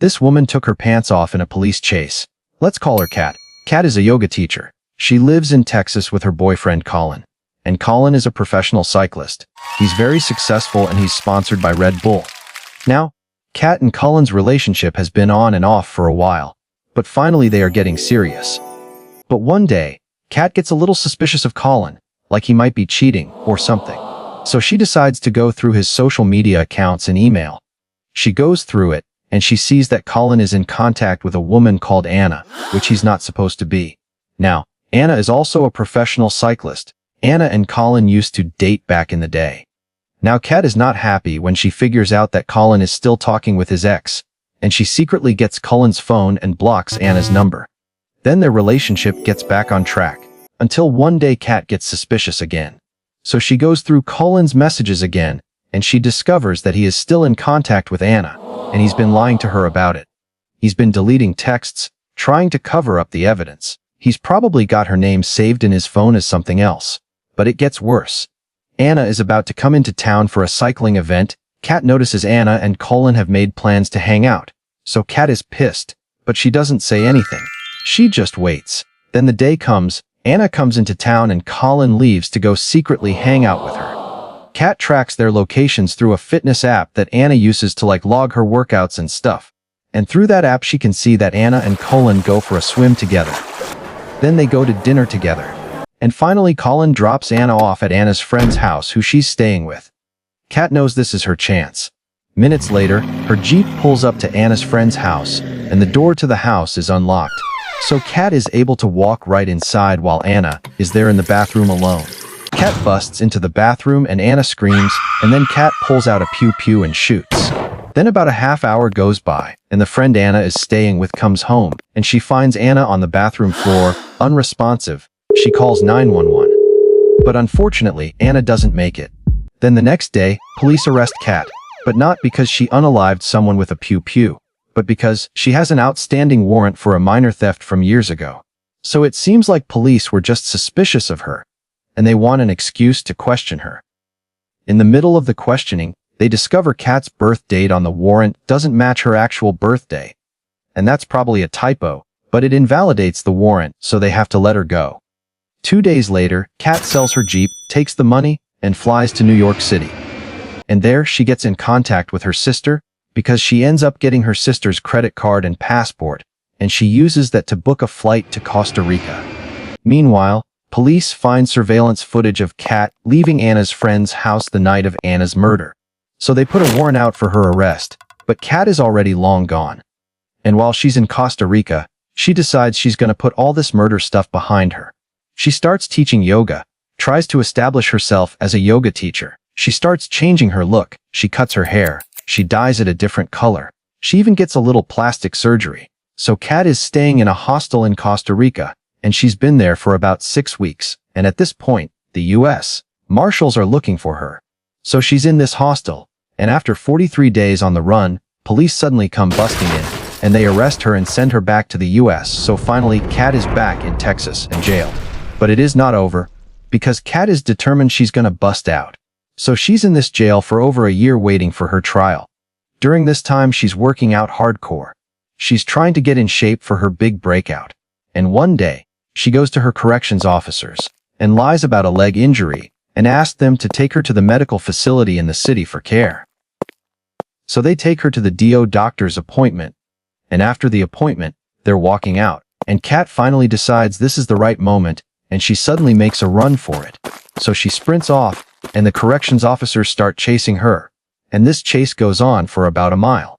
This woman took her pants off in a police chase. Let's call her Kat. Kat is a yoga teacher. She lives in Texas with her boyfriend Colin. And Colin is a professional cyclist. He's very successful and he's sponsored by Red Bull. Now, Kat and Colin's relationship has been on and off for a while, but finally they are getting serious. But one day, Kat gets a little suspicious of Colin, like he might be cheating or something. So she decides to go through his social media accounts and email. She goes through it, and she sees that Colin is in contact with a woman called Anna, which he's not supposed to be. Now, Anna is also a professional cyclist. Anna and Colin used to date back in the day. Now Kat is not happy when she figures out that Colin is still talking with his ex, and she secretly gets Colin's phone and blocks Anna's number. Then their relationship gets back on track, until one day Kat gets suspicious again. So she goes through Colin's messages again, and she discovers that he is still in contact with Anna, and he's been lying to her about it. He's been deleting texts, trying to cover up the evidence. He's probably got her name saved in his phone as something else. But it gets worse. Anna is about to come into town for a cycling event. Kat notices Anna and Colin have made plans to hang out. So Kat is pissed, but she doesn't say anything. She just waits. Then the day comes, Anna comes into town and Colin leaves to go secretly hang out with her. Kat tracks their locations through a fitness app that Anna uses to log her workouts and stuff. And through that app she can see that Anna and Colin go for a swim together. Then they go to dinner together. And finally Colin drops Anna off at Anna's friend's house who she's staying with. Kat knows this is her chance. Minutes later, her Jeep pulls up to Anna's friend's house, and the door to the house is unlocked. So Kat is able to walk right inside while Anna is there in the bathroom alone. Kat busts into the bathroom and Anna screams, and then Kat pulls out a pew-pew and shoots. Then about a half hour goes by, and the friend Anna is staying with comes home, and she finds Anna on the bathroom floor, unresponsive. She calls 911. But unfortunately, Anna doesn't make it. Then the next day, police arrest Kat, but not because she unalived someone with a pew-pew, but because she has an outstanding warrant for a minor theft from years ago. So it seems like police were just suspicious of her, and they want an excuse to question her. In the middle of the questioning, they discover Kat's birth date on the warrant doesn't match her actual birthday. And that's probably a typo, but it invalidates the warrant, so they have to let her go. 2 days later, Kat sells her Jeep, takes the money, and flies to New York City. And there she gets in contact with her sister, because she ends up getting her sister's credit card and passport, and she uses that to book a flight to Costa Rica. Meanwhile, police find surveillance footage of Kat leaving Anna's friend's house the night of Anna's murder. So they put a warrant out for her arrest, but Kat is already long gone. And while she's in Costa Rica, she decides she's gonna put all this murder stuff behind her. She starts teaching yoga, tries to establish herself as a yoga teacher. She starts changing her look, she cuts her hair, she dyes it a different color. She even gets a little plastic surgery. So Kat is staying in a hostel in Costa Rica, and she's been there for about 6 weeks, and at this point, the U.S. Marshals are looking for her. So she's in this hostel, and after 43 days on the run, police suddenly come busting in, and they arrest her and send her back to the U.S. So finally, Kat is back in Texas and jailed. But it is not over, because Kat is determined she's gonna bust out. So she's in this jail for over a year waiting for her trial. During this time she's working out hardcore. She's trying to get in shape for her big breakout. And one day, she goes to her corrections officers, and lies about a leg injury, and asks them to take her to the medical facility in the city for care. So they take her to the DO doctor's appointment, and after the appointment, they're walking out, and Kat finally decides this is the right moment, and she suddenly makes a run for it. So she sprints off, and the corrections officers start chasing her, and this chase goes on for about a mile.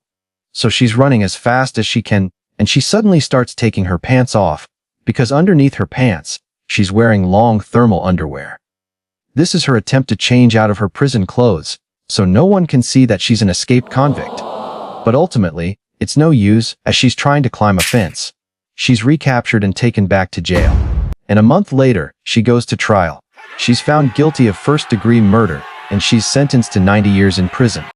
So she's running as fast as she can, and she suddenly starts taking her pants off, because underneath her pants, she's wearing long thermal underwear. This is her attempt to change out of her prison clothes, so no one can see that she's an escaped convict. But ultimately, it's no use, as she's trying to climb a fence. She's recaptured and taken back to jail. And a month later, she goes to trial. She's found guilty of first-degree murder, and she's sentenced to 90 years in prison.